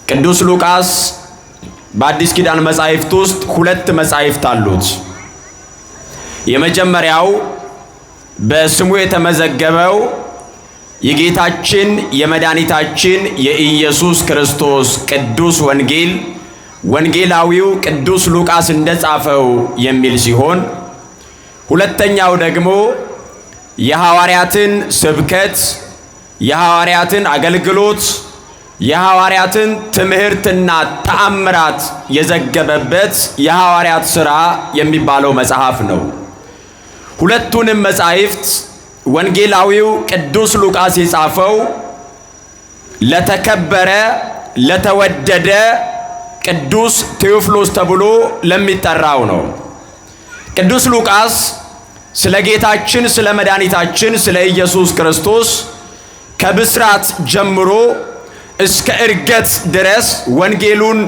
ቅዱስ ሉቃስ በአዲስ ኪዳን መጻሕፍት ውስጥ ሁለት መጻሕፍት አሉት። የመጀመሪያው በስሙ የተመዘገበው የጌታችን የመድኃኒታችን የኢየሱስ ክርስቶስ ቅዱስ ወንጌል ወንጌላዊው ቅዱስ ሉቃስ እንደጻፈው የሚል ሲሆን፣ ሁለተኛው ደግሞ የሐዋርያትን ስብከት፣ የሐዋርያትን አገልግሎት፣ የሐዋርያትን ትምህርትና ተአምራት የዘገበበት የሐዋርያት ሥራ የሚባለው መጽሐፍ ነው። ሁለቱንም መጻሕፍት ወንጌላዊው ቅዱስ ሉቃስ የጻፈው ለተከበረ ለተወደደ ቅዱስ ቴዎፍሎስ ተብሎ ለሚጠራው ነው። ቅዱስ ሉቃስ ስለ ጌታችን ስለ መድኃኒታችን ስለ ኢየሱስ ክርስቶስ ከብስራት ጀምሮ እስከ ዕርገት ድረስ ወንጌሉን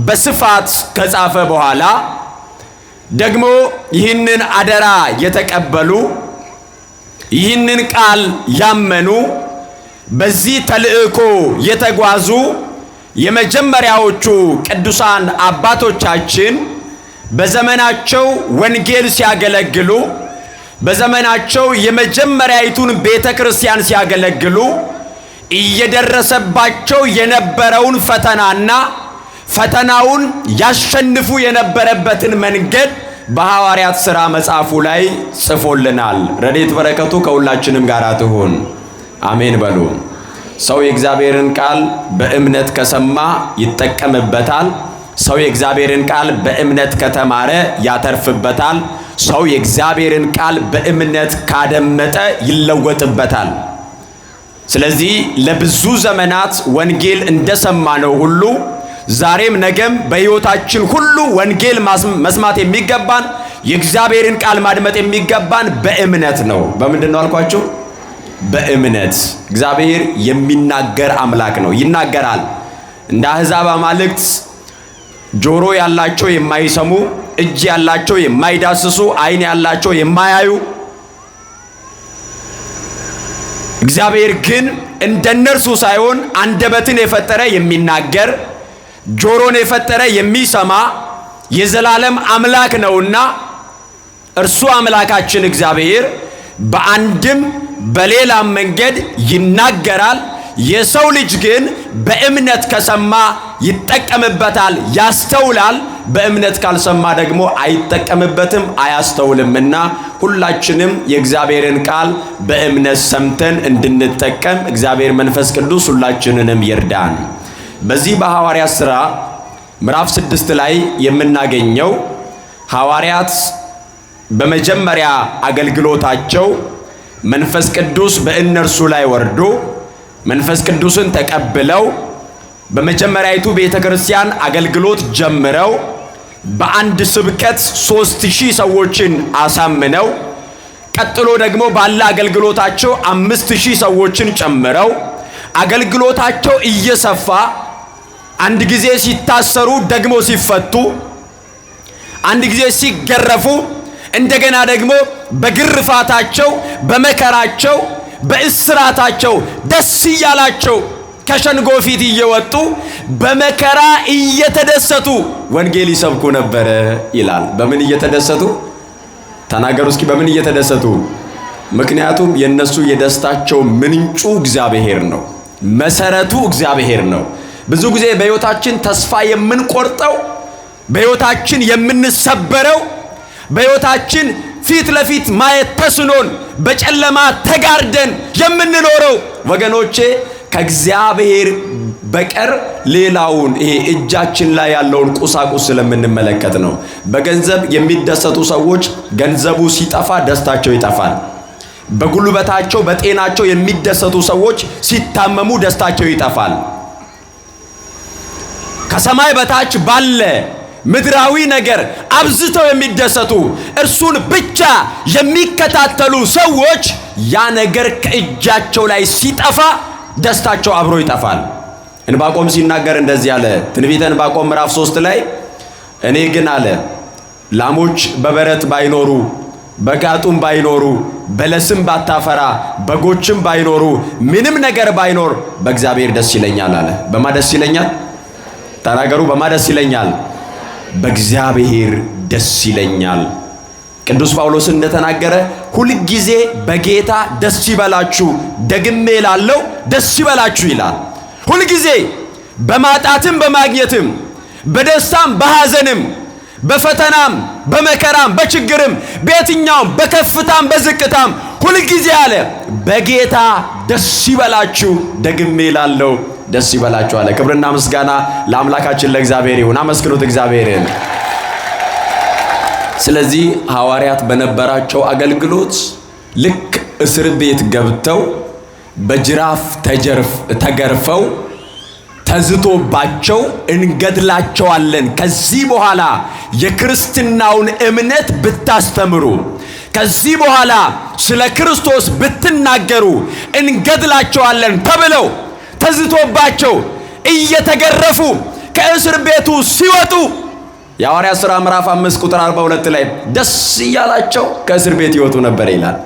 በስፋት ከጻፈ በኋላ ደግሞ ይህንን አደራ የተቀበሉ ይህንን ቃል ያመኑ በዚህ ተልእኮ የተጓዙ የመጀመሪያዎቹ ቅዱሳን አባቶቻችን በዘመናቸው ወንጌል ሲያገለግሉ፣ በዘመናቸው የመጀመሪያይቱን ቤተክርስቲያን ሲያገለግሉ እየደረሰባቸው የነበረውን ፈተናና ፈተናውን ያሸንፉ የነበረበትን መንገድ በሐዋርያት ሥራ መጽሐፉ ላይ ጽፎልናል። ረድኤት በረከቱ ከሁላችንም ጋር ትሁን፣ አሜን በሉ። ሰው የእግዚአብሔርን ቃል በእምነት ከሰማ ይጠቀምበታል። ሰው የእግዚአብሔርን ቃል በእምነት ከተማረ ያተርፍበታል። ሰው የእግዚአብሔርን ቃል በእምነት ካደመጠ ይለወጥበታል። ስለዚህ ለብዙ ዘመናት ወንጌል እንደሰማነው ሁሉ ዛሬም ነገም በሕይወታችን ሁሉ ወንጌል መስማት የሚገባን የእግዚአብሔርን ቃል ማድመጥ የሚገባን በእምነት ነው። በምንድን ነው አልኳችሁ? በእምነት። እግዚአብሔር የሚናገር አምላክ ነው፣ ይናገራል። እንደ አሕዛብ አማልክት ጆሮ ያላቸው የማይሰሙ፣ እጅ ያላቸው የማይዳስሱ፣ ዓይን ያላቸው የማያዩ፣ እግዚአብሔር ግን እንደነርሱ ሳይሆን አንደበትን የፈጠረ የሚናገር፣ ጆሮን የፈጠረ የሚሰማ የዘላለም አምላክ ነውና እርሱ አምላካችን እግዚአብሔር በአንድም በሌላም መንገድ ይናገራል። የሰው ልጅ ግን በእምነት ከሰማ ይጠቀምበታል፣ ያስተውላል። በእምነት ካልሰማ ደግሞ አይጠቀምበትም፣ አያስተውልምና ሁላችንም የእግዚአብሔርን ቃል በእምነት ሰምተን እንድንጠቀም እግዚአብሔር መንፈስ ቅዱስ ሁላችንንም ይርዳን። በዚህ በሐዋርያት ሥራ ምዕራፍ 6 ላይ የምናገኘው ሐዋርያት በመጀመሪያ አገልግሎታቸው መንፈስ ቅዱስ በእነርሱ ላይ ወርዶ መንፈስ ቅዱስን ተቀብለው በመጀመሪያይቱ ቤተክርስቲያን አገልግሎት ጀምረው በአንድ ስብከት 3000 ሰዎችን አሳምነው ቀጥሎ ደግሞ ባለ አገልግሎታቸው 5000 ሰዎችን ጨምረው አገልግሎታቸው እየሰፋ አንድ ጊዜ ሲታሰሩ ደግሞ ሲፈቱ፣ አንድ ጊዜ ሲገረፉ እንደገና ደግሞ በግርፋታቸው በመከራቸው በእስራታቸው ደስ እያላቸው ከሸንጎ ፊት እየወጡ በመከራ እየተደሰቱ ወንጌል ይሰብኩ ነበረ ይላል። በምን እየተደሰቱ ተናገሩ እስኪ? በምን እየተደሰቱ? ምክንያቱም የነሱ የደስታቸው ምንጩ እግዚአብሔር ነው፣ መሰረቱ እግዚአብሔር ነው። ብዙ ጊዜ በሕይወታችን ተስፋ የምንቆርጠው፣ በሕይወታችን የምንሰበረው፣ በሕይወታችን ፊት ለፊት ማየት ተስኖን በጨለማ ተጋርደን የምንኖረው ወገኖቼ ከእግዚአብሔር በቀር ሌላውን ይሄ እጃችን ላይ ያለውን ቁሳቁስ ስለምንመለከት ነው። በገንዘብ የሚደሰቱ ሰዎች ገንዘቡ ሲጠፋ ደስታቸው ይጠፋል። በጉልበታቸው በጤናቸው የሚደሰቱ ሰዎች ሲታመሙ ደስታቸው ይጠፋል። ከሰማይ በታች ባለ ምድራዊ ነገር አብዝተው የሚደሰቱ እርሱን ብቻ የሚከታተሉ ሰዎች ያ ነገር ከእጃቸው ላይ ሲጠፋ ደስታቸው አብሮ ይጠፋል። ዕንባቆም ሲናገር እንደዚህ አለ። ትንቢተ ዕንባቆም ምዕራፍ 3 ላይ እኔ ግን አለ ላሞች በበረት ባይኖሩ በጋጡም ባይኖሩ በለስም ባታፈራ በጎችም ባይኖሩ ምንም ነገር ባይኖር በእግዚአብሔር ደስ ይለኛል አለ። በማ ደስ ይለኛል? ተናገሩ። በማን ደስ ይለኛል? በእግዚአብሔር ደስ ይለኛል። ቅዱስ ጳውሎስ እንደተናገረ ሁልጊዜ በጌታ ደስ ይበላችሁ፣ ደግሜ እላለሁ ደስ ይበላችሁ ይላል። ሁልጊዜ በማጣትም በማግኘትም፣ በደስታም በሐዘንም፣ በፈተናም በመከራም በችግርም፣ በየትኛውም በከፍታም በዝቅታም ሁልጊዜ አለ በጌታ ደስ ይበላችሁ፣ ደግሜ እላለሁ ደስ ይበላችሁ አለ። ክብርና ምስጋና ለአምላካችን ለእግዚአብሔር ይሁን። አመስግኑት እግዚአብሔርን። ስለዚህ ሐዋርያት በነበራቸው አገልግሎት ልክ እስር ቤት ገብተው በጅራፍ ተገርፈው ተዝቶባቸው እንገድላቸዋለን፣ ከዚህ በኋላ የክርስትናውን እምነት ብታስተምሩ፣ ከዚህ በኋላ ስለ ክርስቶስ ብትናገሩ እንገድላቸዋለን ተብለው ተዝቶባቸው እየተገረፉ ከእስር ቤቱ ሲወጡ የሐዋርያት ሥራ ምዕራፍ 5 ቁጥር 42 ላይ ደስ እያላቸው ከእስር ቤት ይወጡ ነበር ይላል።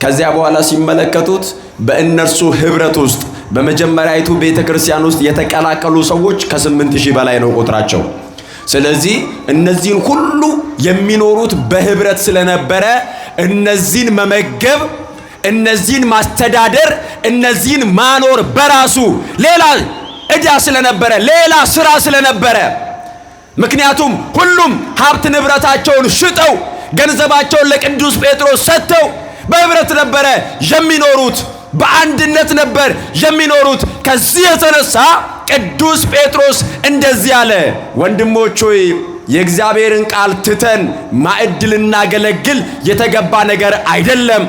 ከዚያ በኋላ ሲመለከቱት በእነርሱ ህብረት ውስጥ በመጀመሪያይቱ ቤተክርስቲያን ውስጥ የተቀላቀሉ ሰዎች ከ8000 በላይ ነው ቁጥራቸው። ስለዚህ እነዚህን ሁሉ የሚኖሩት በህብረት ስለነበረ እነዚህን መመገብ፣ እነዚህን ማስተዳደር፣ እነዚህን ማኖር በራሱ ሌላ ዕዳ ስለነበረ፣ ሌላ ስራ ስለነበረ፣ ምክንያቱም ሁሉም ሀብት ንብረታቸውን ሽጠው ገንዘባቸውን ለቅዱስ ጴጥሮስ ሰጥተው በህብረት ነበረ የሚኖሩት፣ በአንድነት ነበር የሚኖሩት። ከዚህ የተነሳ ቅዱስ ጴጥሮስ እንደዚህ አለ፣ ወንድሞች ሆይ የእግዚአብሔርን ቃል ትተን ማዕድ ልናገለግል የተገባ ነገር አይደለም።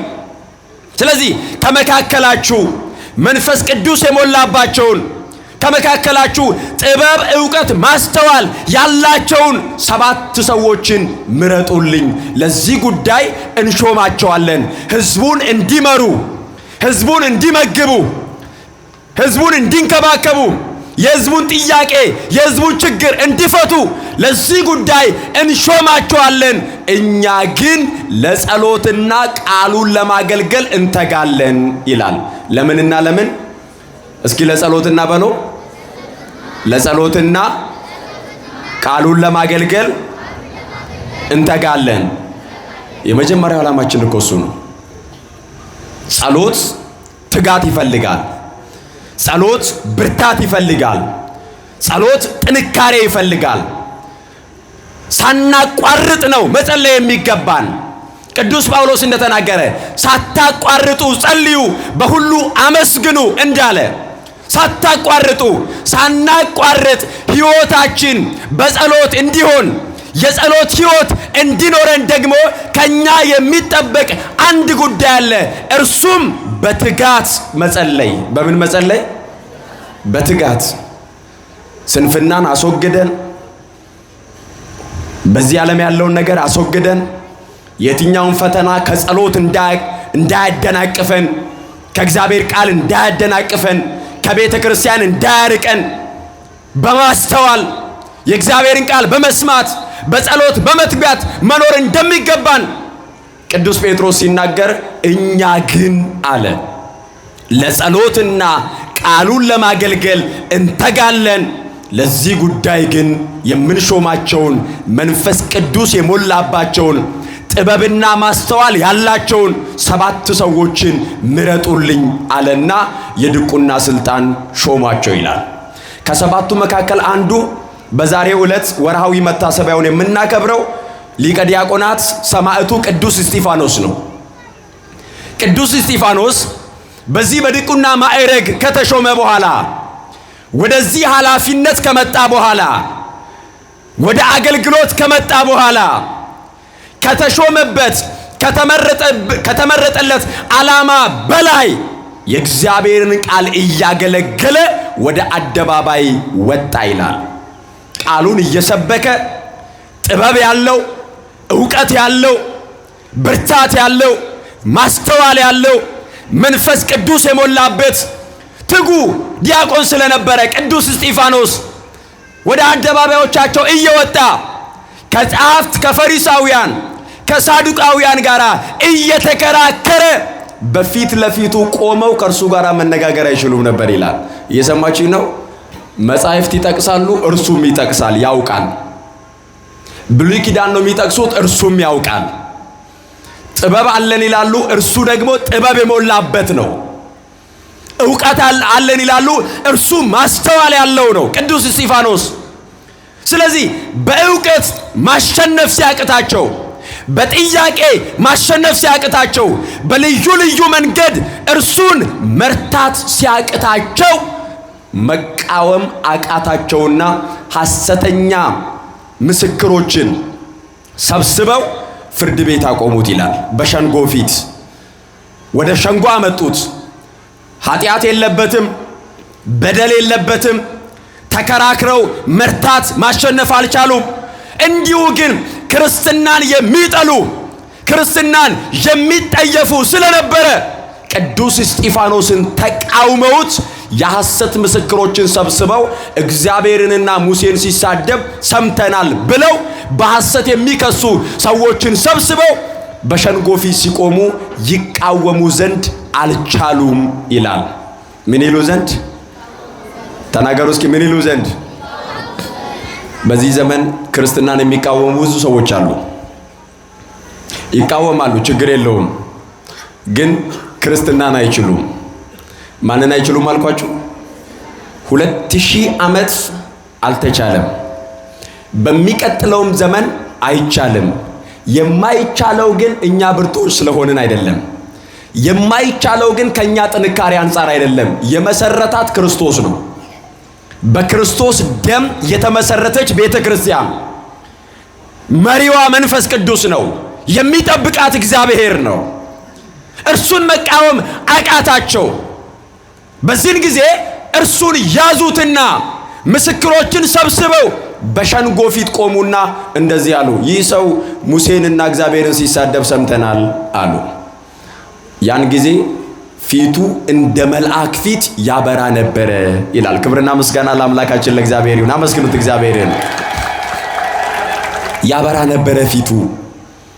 ስለዚህ ከመካከላችሁ መንፈስ ቅዱስ የሞላባቸውን፣ ከመካከላችሁ ጥበብ፣ ዕውቀት፣ ማስተዋል ያላቸውን 7 ሰዎችን ምረጡልኝ። ለዚህ ጉዳይ እንሾማቸዋለን። ህዝቡን እንዲመሩ፣ ህዝቡን እንዲመግቡ፣ ህዝቡን እንዲንከባከቡ፣ የህዝቡን ጥያቄ፣ የህዝቡን ችግር እንዲፈቱ ለዚህ ጉዳይ እንሾማቸዋለን። እኛ ግን ለጸሎትና ቃሉን ለማገልገል እንተጋለን ይላል። ለምንና ለምን? እስኪ ለጸሎትና በሎ፣ ለጸሎትና ቃሉን ለማገልገል እንተጋለን። የመጀመሪያው ዓላማችን እኮ እሱ ነው። ጸሎት ትጋት ይፈልጋል። ጸሎት ብርታት ይፈልጋል። ጸሎት ጥንካሬ ይፈልጋል። ሳናቋርጥ ነው መጸለይ የሚገባን። ቅዱስ ጳውሎስ እንደተናገረ ሳታቋርጡ ጸልዩ፣ በሁሉ አመስግኑ እንዳለ ሳታቋርጡ፣ ሳናቋርጥ ሕይወታችን በጸሎት እንዲሆን፣ የጸሎት ሕይወት እንዲኖረን ደግሞ ከኛ የሚጠበቅ አንድ ጉዳይ አለ። እርሱም በትጋት መጸለይ። በምን መጸለይ? በትጋት ስንፍናን አስወግደን፣ በዚህ ዓለም ያለውን ነገር አስወግደን፣ የትኛውን ፈተና ከጸሎት እንዳያደናቅፈን፣ ከእግዚአብሔር ቃል እንዳያደናቅፈን፣ ከቤተ ክርስቲያን እንዳያርቀን በማስተዋል የእግዚአብሔርን ቃል በመስማት በጸሎት በመትጋት መኖር እንደሚገባን ቅዱስ ጴጥሮስ ሲናገር፣ እኛ ግን አለ ለጸሎትና ቃሉን ለማገልገል እንተጋለን። ለዚህ ጉዳይ ግን የምንሾማቸውን መንፈስ ቅዱስ የሞላባቸውን ጥበብና ማስተዋል ያላቸውን 7 ሰዎችን ምረጡልኝ አለና የድቁና ስልጣን ሾማቸው ይላል። ከ7ቱ መካከል አንዱ በዛሬው ዕለት ወርሃዊ መታሰቢያውን የምናከብረው ሊቀ ዲያቆናት ሰማዕቱ ቅዱስ እስጢፋኖስ ነው። ቅዱስ እስጢፋኖስ በዚህ በድቁና ማዕረግ ከተሾመ በኋላ፣ ወደዚህ ኃላፊነት ከመጣ በኋላ፣ ወደ አገልግሎት ከመጣ በኋላ ከተሾመበት ከተመረጠለት ዓላማ በላይ የእግዚአብሔርን ቃል እያገለገለ ወደ አደባባይ ወጣ ይላል። ቃሉን እየሰበከ ጥበብ ያለው፣ ዕውቀት ያለው፣ ብርታት ያለው፣ ማስተዋል ያለው፣ መንፈስ ቅዱስ የሞላበት ትጉ ዲያቆን ስለነበረ ቅዱስ እስጢፋኖስ ወደ አደባባዮቻቸው እየወጣ ከጸሐፍት ከፈሪሳውያን ከሳዱቃውያን ጋር እየተከራከረ በፊት ለፊቱ ቆመው ከእርሱ ጋር መነጋገር አይችሉም ነበር ይላል። እየሰማችሁ ነው? መጻሕፍት ይጠቅሳሉ፣ እርሱም ይጠቅሳል፣ ያውቃል። ብሉይ ኪዳን ነው የሚጠቅሱት፣ እርሱም ያውቃል። ጥበብ አለን ይላሉ፣ እርሱ ደግሞ ጥበብ የሞላበት ነው። ዕውቀት አለን ይላሉ፣ እርሱ ማስተዋል ያለው ነው ቅዱስ እስጢፋኖስ። ስለዚህ በዕውቀት ማሸነፍ ሲያቅታቸው፣ በጥያቄ ማሸነፍ ሲያቅታቸው፣ በልዩ ልዩ መንገድ እርሱን መርታት ሲያቅታቸው መቃወም አቃታቸውና ሐሰተኛ ምስክሮችን ሰብስበው ፍርድ ቤት አቆሙት ይላል። በሸንጎ ፊት ወደ ሸንጎ አመጡት። ኃጢአት የለበትም፣ በደል የለበትም። ተከራክረው መርታት ማሸነፍ አልቻሉም። እንዲሁ ግን ክርስትናን የሚጠሉ ክርስትናን የሚጠየፉ ስለነበረ ቅዱስ እስጢፋኖስን ተቃውመውት የሐሰት ምስክሮችን ሰብስበው እግዚአብሔርንና ሙሴን ሲሳደብ ሰምተናል ብለው በሐሰት የሚከሱ ሰዎችን ሰብስበው በሸንጎ ፊት ሲቆሙ ይቃወሙ ዘንድ አልቻሉም ይላል። ምን ይሉ ዘንድ? ተናገሩ እስኪ፣ ምን ይሉ ዘንድ? በዚህ ዘመን ክርስትናን የሚቃወሙ ብዙ ሰዎች አሉ። ይቃወማሉ፣ ችግር የለውም፣ ግን ክርስትናን አይችሉም። ማንን አይችሉም አልኳችሁ? 2000 ዓመት አልተቻለም። በሚቀጥለውም ዘመን አይቻልም። የማይቻለው ግን እኛ ብርቱዎች ስለሆንን አይደለም። የማይቻለው ግን ከኛ ጥንካሬ አንፃር አይደለም። የመሰረታት ክርስቶስ ነው። በክርስቶስ ደም የተመሰረተች ቤተክርስቲያን መሪዋ መንፈስ ቅዱስ ነው። የሚጠብቃት እግዚአብሔር ነው። እርሱን መቃወም አቃታቸው። በዚህን ጊዜ እርሱን ያዙትና ምስክሮችን ሰብስበው በሸንጎ ፊት ቆሙና እንደዚህ አሉ፣ ይህ ሰው ሙሴንና እግዚአብሔርን ሲሳደብ ሰምተናል አሉ። ያን ጊዜ ፊቱ እንደ መልአክ ፊት ያበራ ነበረ ይላል። ክብርና ምስጋና ለአምላካችን ለእግዚአብሔር ይሁን። አመስግኑት እግዚአብሔርን። ያበራ ነበረ፣ ፊቱ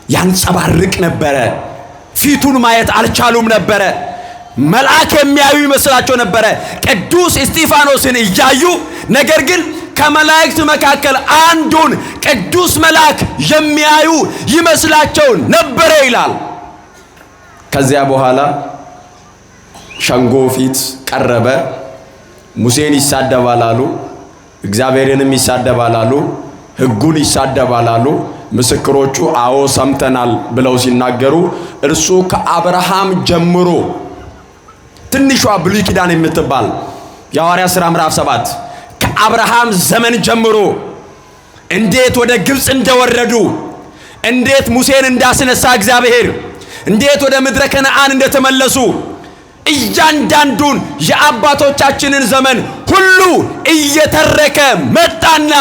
ያንጸባርቅ ነበረ። ፊቱን ማየት አልቻሉም ነበረ። መልአክ የሚያዩ ይመስላቸው ነበረ ቅዱስ እስጢፋኖስን እያዩ። ነገር ግን ከመላእክት መካከል አንዱን ቅዱስ መልአክ የሚያዩ ይመስላቸው ነበረ ይላል። ከዚያ በኋላ ሸንጎ ፊት ቀረበ። ሙሴን ይሳደባል አሉ፣ እግዚአብሔርንም ይሳደባል አሉ፣ ሕጉን ይሳደባል አሉ። ምስክሮቹ አዎ ሰምተናል ብለው ሲናገሩ እርሱ ከአብርሃም ጀምሮ ትንሿ ብሉይ ኪዳን የምትባል የሐዋርያት ሥራ ምዕራፍ 7 ከአብርሃም ዘመን ጀምሮ እንዴት ወደ ግብፅ እንደወረዱ፣ እንዴት ሙሴን እንዳስነሳ እግዚአብሔር፣ እንዴት ወደ ምድረ ከነዓን እንደተመለሱ እያንዳንዱን የአባቶቻችንን ዘመን ሁሉ እየተረከ መጣና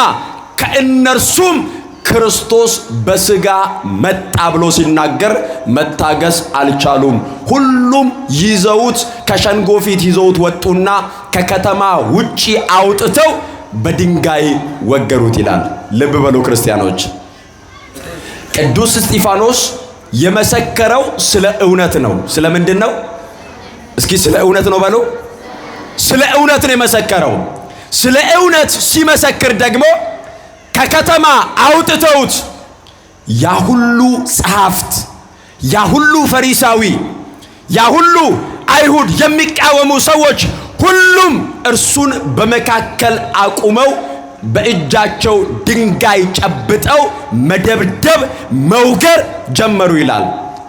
ከእነርሱም ክርስቶስ በሥጋ መጣ ብሎ ሲናገር መታገስ አልቻሉም። ሁሉም ይዘውት ከሸንጎ ፊት ይዘውት ወጡና ከከተማ ውጪ አውጥተው በድንጋይ ወገሩት ይላል። ልብ በሉ ክርስቲያኖች፣ ቅዱስ እስጢፋኖስ የመሰከረው ስለ እውነት ነው። ስለ ምንድን ነው? እስኪ ስለ እውነት ነው በሉ። ስለ እውነት ነው የመሰከረው። ስለ እውነት ሲመሰክር ደግሞ ከከተማ አውጥተውት ያ ሁሉ ጸሐፍት፣ ያ ሁሉ ፈሪሳዊ፣ ያ ሁሉ አይሁድ የሚቃወሙ ሰዎች ሁሉም እርሱን በመካከል አቁመው በእጃቸው ድንጋይ ጨብጠው መደብደብ መውገር ጀመሩ ይላል።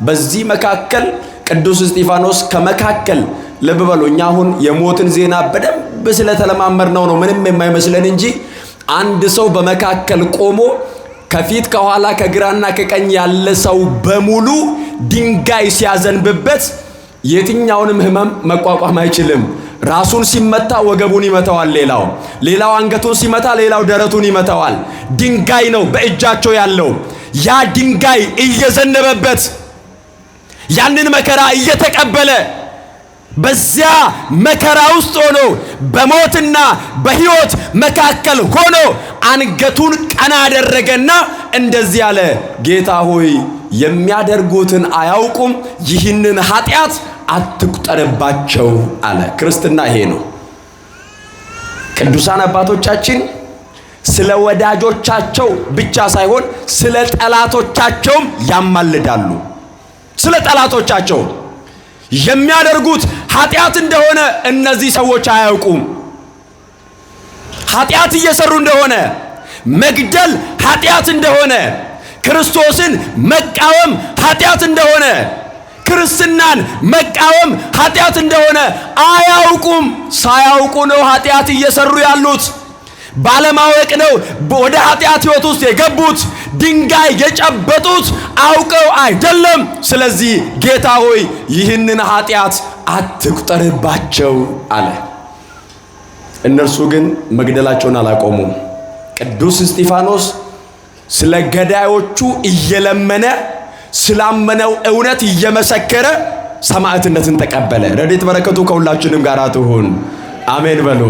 በዚህ መካከል ቅዱስ እስጢፋኖስ ከመካከል ልብ በሉ። እኛ አሁን የሞትን ዜና በደንብ ስለተለማመድነው ነው ምንም የማይመስለን እንጂ አንድ ሰው በመካከል ቆሞ ከፊት ከኋላ ከግራና ከቀኝ ያለ ሰው በሙሉ ድንጋይ ሲያዘንብበት የትኛውንም ህመም መቋቋም አይችልም። ራሱን ሲመታ ወገቡን ይመታዋል፣ ሌላው አንገቱን ሲመታ ሌላው ደረቱን ይመታዋል። ድንጋይ ነው በእጃቸው ያለው። ያ ድንጋይ እየዘነበበት ያንን መከራ እየተቀበለ በዚያ መከራ ውስጥ ሆኖ በሞትና በሕይወት መካከል ሆኖ አንገቱን ቀና አደረገና እንደዚህ አለ፣ ጌታ ሆይ የሚያደርጉትን አያውቁም፣ ይህንን ኃጢአት አትቁጠርባቸው አለ። ክርስትና ይሄ ነው። ቅዱሳን አባቶቻችን ስለ ወዳጆቻቸው ብቻ ሳይሆን ስለ ጠላቶቻቸውም ያማልዳሉ። ስለ ጠላቶቻቸው የሚያደርጉት ኃጢአት እንደሆነ እነዚህ ሰዎች አያውቁም። ኃጢአት እየሰሩ እንደሆነ፣ መግደል ኃጢአት እንደሆነ፣ ክርስቶስን መቃወም ኃጢአት እንደሆነ፣ ክርስትናን መቃወም ኃጢአት እንደሆነ አያውቁም። ሳያውቁ ነው ኃጢአት እየሰሩ ያሉት። ባለማወቅ ነው ወደ ኃጢአት ሕይወት ውስጥ የገቡት። ድንጋይ የጨበጡት አውቀው አይደለም። ስለዚህ ጌታ ሆይ ይህንን ኃጢአት አትቁጠርባቸው አለ። እነርሱ ግን መግደላቸውን አላቆሙም። ቅዱስ እስጢፋኖስ ስለ ገዳዮቹ እየለመነ ስላመነው እውነት እየመሰከረ ሰማዕትነትን ተቀበለ። ረድኤት በረከቱ ከሁላችንም ጋር ትሁን፣ አሜን በሉ።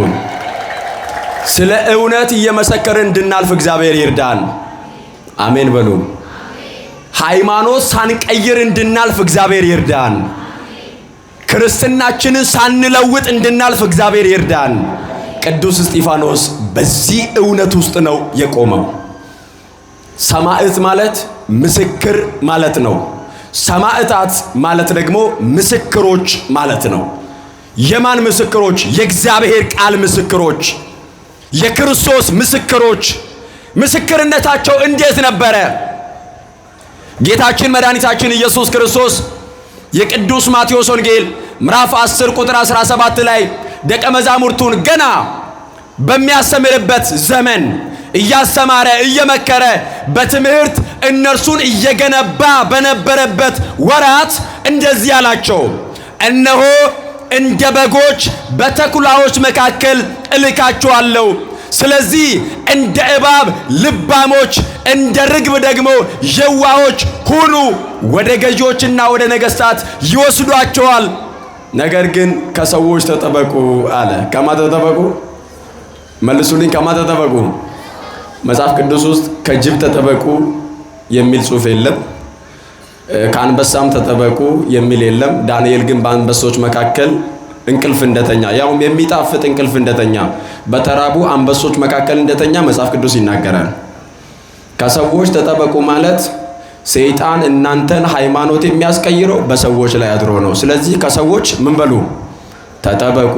ስለ እውነት እየመሰከርን እንድናልፍ እግዚአብሔር ይርዳን፣ አሜን በሉ። ሃይማኖት ሳንቀይር እንድናልፍ እግዚአብሔር ይርዳን። ክርስትናችንን ሳንለውጥ እንድናልፍ እግዚአብሔር ይርዳን። ቅዱስ እስጢፋኖስ በዚህ እውነት ውስጥ ነው የቆመው። ሰማዕት ማለት ምስክር ማለት ነው። ሰማዕታት ማለት ደግሞ ምስክሮች ማለት ነው። የማን ምስክሮች? የእግዚአብሔር ቃል ምስክሮች፣ የክርስቶስ ምስክሮች። ምስክርነታቸው እንዴት ነበረ? ጌታችን መድኃኒታችን ኢየሱስ ክርስቶስ የቅዱስ ማቴዎስ ወንጌል ምዕራፍ 10 ቁጥር 17 ላይ ደቀ መዛሙርቱን ገና በሚያስተምርበት ዘመን እያስተማረ እየመከረ በትምህርት እነርሱን እየገነባ በነበረበት ወራት እንደዚህ አላቸው፣ እነሆ እንደ በጎች በተኩላዎች መካከል እልካችኋለሁ። ስለዚህ እንደ እባብ ልባሞች፣ እንደ ርግብ ደግሞ የዋሆች ሁኑ። ወደ ገዢዎችና ወደ ነገሥታት ይወስዷቸዋል፣ ነገር ግን ከሰዎች ተጠበቁ አለ። ከማ ተጠበቁ? መልሱልኝ። ከማ ተጠበቁ? መጽሐፍ ቅዱስ ውስጥ ከጅብ ተጠበቁ የሚል ጽሑፍ የለም። ከአንበሳም ተጠበቁ የሚል የለም። ዳንኤል ግን በአንበሶች መካከል እንቅልፍ እንደተኛ፣ ያውም የሚጣፍጥ እንቅልፍ እንደተኛ፣ በተራቡ አንበሶች መካከል እንደተኛ መጽሐፍ ቅዱስ ይናገራል። ከሰዎች ተጠበቁ ማለት ሰይጣን እናንተን ሃይማኖት የሚያስቀይረው በሰዎች ላይ አድሮ ነው። ስለዚህ ከሰዎች ምን በሉ? ተጠበቁ።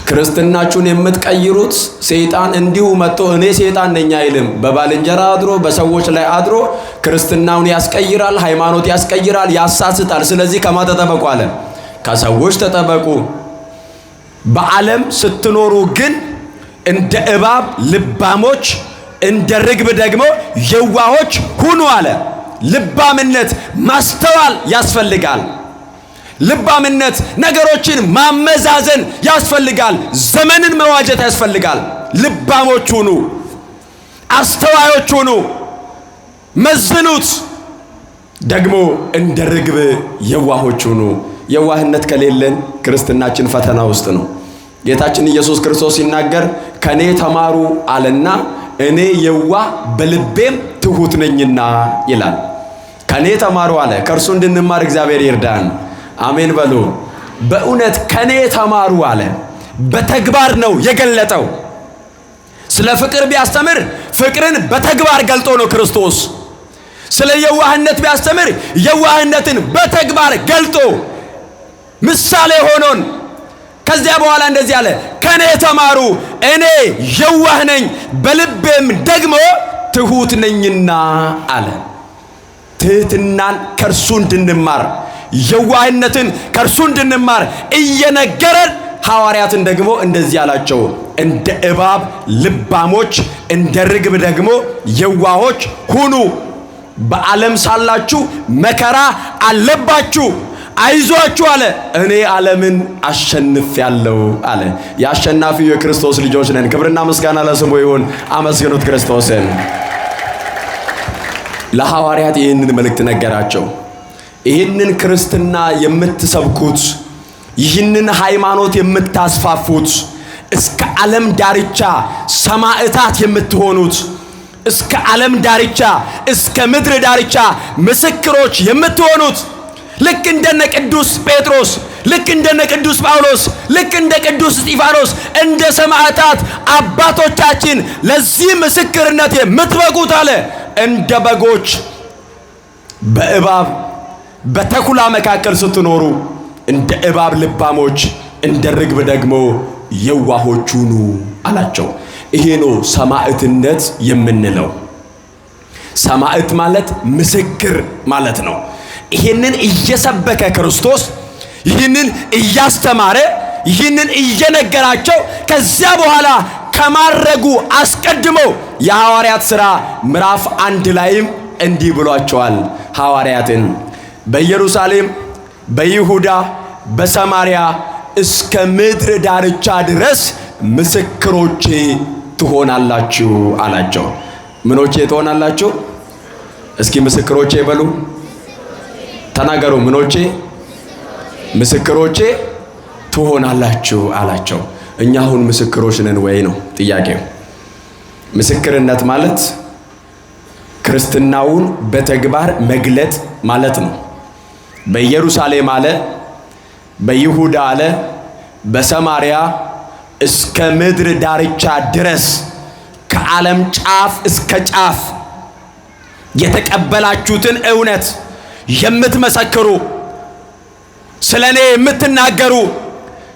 ክርስትናችሁን የምትቀይሩት ሰይጣን እንዲሁ መጥቶ እኔ ሰይጣን ነኝ አይልም። በባልንጀራ አድሮ በሰዎች ላይ አድሮ ክርስትናውን ያስቀይራል፣ ሃይማኖት ያስቀይራል፣ ያሳስታል። ስለዚህ ከማ ተጠበቁ አለ? ከሰዎች ተጠበቁ። በዓለም ስትኖሩ ግን እንደ እባብ ልባሞች፣ እንደ ርግብ ደግሞ የዋሆች ሁኑ አለ። ልባምነት ማስተዋል ያስፈልጋል። ልባምነት ነገሮችን ማመዛዘን ያስፈልጋል። ዘመንን መዋጀት ያስፈልጋል። ልባሞች ሁኑ፣ አስተዋዮች ሁኑ፣ መዝኑት። ደግሞ እንደ ርግብ የዋሆች ሁኑ። የዋህነት ከሌለን ክርስትናችን ፈተና ውስጥ ነው። ጌታችን ኢየሱስ ክርስቶስ ሲናገር ከኔ ተማሩ አለና እኔ የዋህ በልቤም ትሁት ነኝና ይላል። ከኔ ተማሩ አለ። ከእርሱ እንድንማር እግዚአብሔር ይርዳን፣ አሜን በሉ። በእውነት ከኔ ተማሩ አለ። በተግባር ነው የገለጠው። ስለ ፍቅር ቢያስተምር ፍቅርን በተግባር ገልጦ ነው ክርስቶስ። ስለ የዋህነት ቢያስተምር የዋህነትን በተግባር ገልጦ ምሳሌ ሆኖን ከዚያ በኋላ እንደዚህ አለ፣ ከኔ ተማሩ እኔ የዋህ ነኝ በልቤም ደግሞ ትሁት ነኝና አለ። ትህትናን ከእርሱ እንድንማር፣ የዋህነትን ከእርሱ እንድንማር እየነገረን ሐዋርያትን ደግሞ እንደዚህ አላቸው፣ እንደ እባብ ልባሞች፣ እንደ ርግብ ደግሞ የዋሆች ሁኑ። በዓለም ሳላችሁ መከራ አለባችሁ፣ አይዟችሁ አለ። እኔ ዓለምን አሸንፌአለሁ አለ። የአሸናፊው የክርስቶስ ልጆች ነን። ክብርና ምስጋና ለስሙ ይሁን። አመስግኑት ክርስቶስን። ለሐዋርያት ይህንን መልእክት ነገራቸው። ይህንን ክርስትና የምትሰብኩት፣ ይህንን ሃይማኖት የምታስፋፉት፣ እስከ ዓለም ዳርቻ ሰማዕታት የምትሆኑት፣ እስከ ዓለም ዳርቻ እስከ ምድር ዳርቻ ምስክሮች የምትሆኑት፣ ልክ እንደነ ቅዱስ ጴጥሮስ፣ ልክ እንደነ ቅዱስ ጳውሎስ፣ ልክ እንደ ቅዱስ እስጢፋኖስ እንደ ሰማዕታት አባቶቻችን ለዚህ ምስክርነት የምትበቁት አለ እንደ በጎች በእባብ በተኩላ መካከል ስትኖሩ እንደ እባብ ልባሞች እንደ ርግብ ደግሞ የዋሆች ሁኑ አላቸው። ይሄ ነው ሰማዕትነት የምንለው። ሰማዕት ማለት ምስክር ማለት ነው። ይህንን እየሰበከ ክርስቶስ ይህንን እያስተማረ ይህንን እየነገራቸው ከዚያ በኋላ ከማረጉ አስቀድሞ የሐዋርያት ሥራ ምዕራፍ 1 ላይም እንዲህ ብሏቸዋል። ሐዋርያትን በኢየሩሳሌም በይሁዳ በሰማርያ እስከ ምድር ዳርቻ ድረስ ምስክሮቼ ትሆናላችሁ አላቸው። ምኖቼ ትሆናላችሁ? እስኪ ምስክሮቼ በሉ፣ ተናገሩ። ምኖቼ? ምስክሮቼ ትሆናላችሁ አላቸው። እኛ አሁን ምስክሮች ነን ወይ ነው ጥያቄው። ምስክርነት ማለት ክርስትናውን በተግባር መግለጥ ማለት ነው። በኢየሩሳሌም አለ፣ በይሁዳ አለ፣ በሰማርያ እስከ ምድር ዳርቻ ድረስ ከዓለም ጫፍ እስከ ጫፍ የተቀበላችሁትን እውነት የምትመሰክሩ፣ ስለኔ የምትናገሩ፣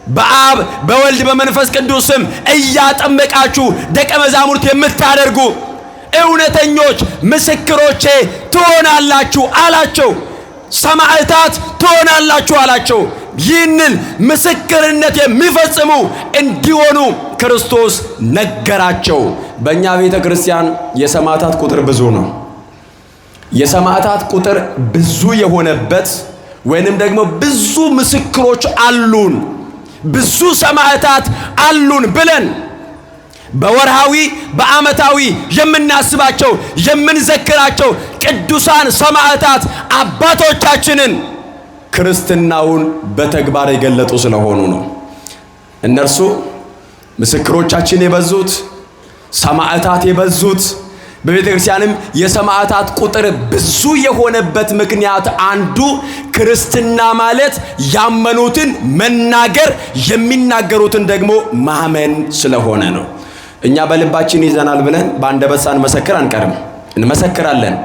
በአብ በወልድ በመንፈስ ቅዱስ ስም እያጠመቃችሁ ደቀ መዛሙርት የምታደርጉ እውነተኞች ምስክሮቼ ትሆናላችሁ አላቸው። ሰማዕታት ትሆናላችሁ አላቸው። ይህንን ምስክርነት የሚፈጽሙ እንዲሆኑ ክርስቶስ ነገራቸው። በእኛ ቤተ ክርስቲያን የሰማዕታት ቁጥር ብዙ ነው። የሰማዕታት ቁጥር ብዙ የሆነበት ወይንም ደግሞ ብዙ ምስክሮች አሉን፣ ብዙ ሰማዕታት አሉን ብለን በወርሃዊ በዓመታዊ የምናስባቸው የምንዘክራቸው ቅዱሳን ሰማዕታት አባቶቻችንን ክርስትናውን በተግባር የገለጡ ስለሆኑ ነው። እነርሱ ምስክሮቻችን የበዙት፣ ሰማዕታት የበዙት፣ በቤተ ክርስቲያንም የሰማዕታት ቁጥር ብዙ የሆነበት ምክንያት አንዱ ክርስትና ማለት ያመኑትን መናገር የሚናገሩትን ደግሞ ማመን ስለሆነ ነው። እኛ በልባችን ይዘናል ብለን በአንደበት ሳንመሰክር አንቀርም። እንመሰክራለን፣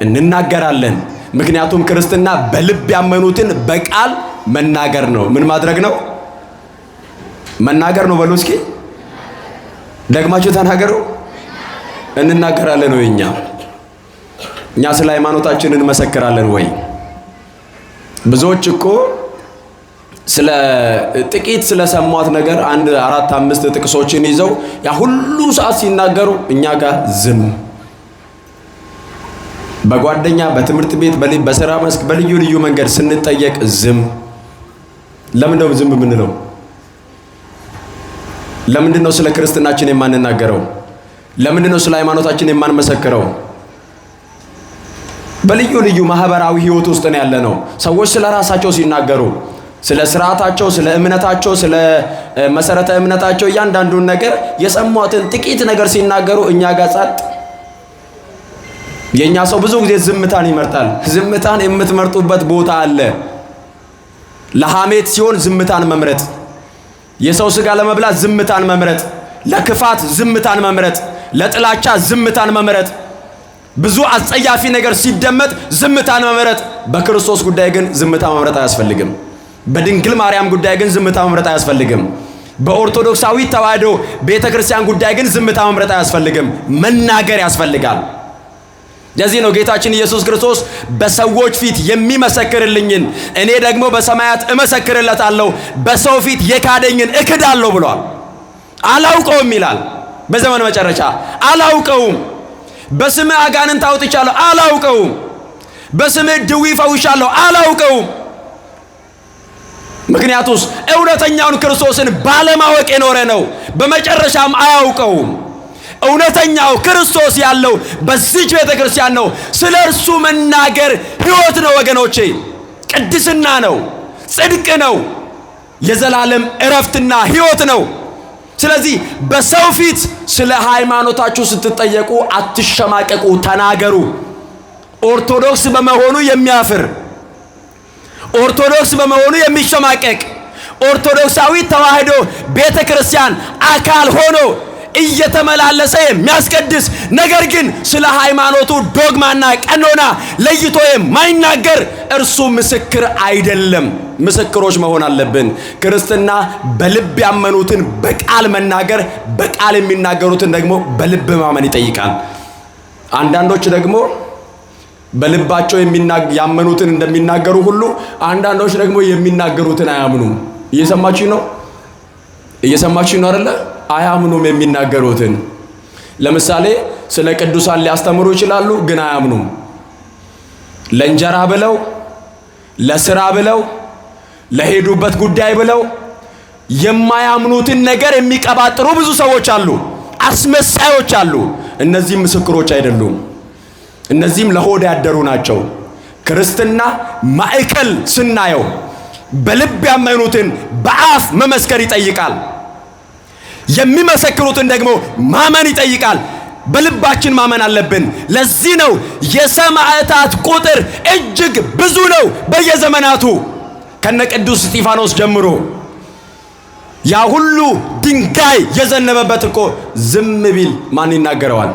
እንናገራለን። ምክንያቱም ክርስትና በልብ ያመኑትን በቃል መናገር ነው። ምን ማድረግ ነው? መናገር ነው። በሉ እስኪ ደግማችሁ ተናገሩ። እንናገራለን ወይ? እኛ ስለ ሃይማኖታችን እንመሰክራለን ወይ? ብዙዎች እኮ ስለ ጥቂት ስለሰሟት ነገር 1 4 5 ጥቅሶችን ይዘው ያ ሁሉ ሰዓት ሲናገሩ እኛ ጋር ዝም። በጓደኛ በትምህርት ቤት በስራ መስክ በልዩ ልዩ መንገድ ስንጠየቅ ዝም። ለምንድነው ዝም የምንለው? ለምንድነው ስለ ክርስትናችን የማንናገረው? ለምንድነው ስለ ሃይማኖታችን የማንመሰክረው? በልዩ ልዩ ማህበራዊ ህይወት ውስጥ ነው ያለነው። ሰዎች ስለ ራሳቸው ሲናገሩ፣ ስለ ስርዓታቸው፣ ስለ እምነታቸው፣ ስለ መሰረተ እምነታቸው እያንዳንዱን ነገር የሰሟትን ጥቂት ነገር ሲናገሩ እኛ ጋር ጸጥ። የኛ ሰው ብዙ ጊዜ ዝምታን ይመርጣል። ዝምታን የምትመርጡበት ቦታ አለ። ለሐሜት ሲሆን ዝምታን መምረጥ፣ የሰው ስጋ ለመብላት ዝምታን መምረጥ፣ ለክፋት ዝምታን መምረጥ፣ ለጥላቻ ዝምታን መምረጥ፣ ብዙ አጸያፊ ነገር ሲደመጥ ዝምታን መምረጥ። በክርስቶስ ጉዳይ ግን ዝምታ መምረጥ አያስፈልግም። በድንግል ማርያም ጉዳይ ግን ዝምታ መምረጥ አያስፈልግም። በኦርቶዶክሳዊ ተዋሕዶ ቤተክርስቲያን ጉዳይ ግን ዝምታ መምረጥ አያስፈልግም። መናገር ያስፈልጋል። ለዚህ ነው ጌታችን ኢየሱስ ክርስቶስ በሰዎች ፊት የሚመሰክርልኝን እኔ ደግሞ በሰማያት እመሰክርለታለሁ፣ በሰው ፊት የካደኝን እክዳለሁ ብሏል። አላውቀውም ይላል። በዘመን መጨረሻ አላውቀውም። በስምህ አጋንንት አውጥቻለሁ፣ አላውቀውም። በስምህ ድዊ ፈውሻለሁ፣ አላውቀውም። ምክንያቱስ እውነተኛውን ክርስቶስን ባለማወቅ የኖረ ነው። በመጨረሻም አያውቀውም። እውነተኛው ክርስቶስ ያለው በዚህች ቤተክርስቲያን ነው። ስለ እርሱ መናገር ሕይወት ነው ወገኖቼ፣ ቅድስና ነው፣ ጽድቅ ነው፣ የዘላለም ዕረፍትና ሕይወት ነው። ስለዚህ በሰው ፊት ስለ ሃይማኖታችሁ ስትጠየቁ አትሸማቀቁ፣ ተናገሩ። ኦርቶዶክስ በመሆኑ የሚያፍር ኦርቶዶክስ በመሆኑ የሚሸማቀቅ ኦርቶዶክሳዊ ተዋህዶ ቤተክርስቲያን አካል ሆኖ እየተመላለሰ የሚያስቀድስ ነገር ግን ስለ ሃይማኖቱ ዶግማና ቀኖና ለይቶ የማይናገር እርሱ ምስክር አይደለም። ምስክሮች መሆን አለብን። ክርስትና በልብ ያመኑትን በቃል መናገር፣ በቃል የሚናገሩትን ደግሞ በልብ ማመን ይጠይቃል። አንዳንዶች ደግሞ በልባቸው ያመኑትን እንደሚናገሩ ሁሉ አንዳንዶች ደግሞ የሚናገሩትን አያምኑም። እየሰማችሁ ነው? እየሰማችሁ ነው አይደለ? አያምኑም የሚናገሩትን። ለምሳሌ ስለ ቅዱሳን ሊያስተምሩ ይችላሉ፣ ግን አያምኑም። ለእንጀራ ብለው፣ ለስራ ብለው፣ ለሄዱበት ጉዳይ ብለው የማያምኑትን ነገር የሚቀባጥሩ ብዙ ሰዎች አሉ፣ አስመሳዮች አሉ። እነዚህም ምስክሮች አይደሉም። እነዚህም ለሆድ ያደሩ ናቸው። ክርስትና ማዕከል ስናየው በልብ ያመኑትን በአፍ መመስከር ይጠይቃል። የሚመሰክሩትን ደግሞ ማመን ይጠይቃል። በልባችን ማመን አለብን። ለዚህ ነው የሰማዕታት ቁጥር እጅግ ብዙ ነው። በየዘመናቱ ከነ ቅዱስ እስጢፋኖስ ጀምሮ ያ ሁሉ ድንጋይ የዘነበበት እኮ ዝም ቢል ማን ይናገረዋል?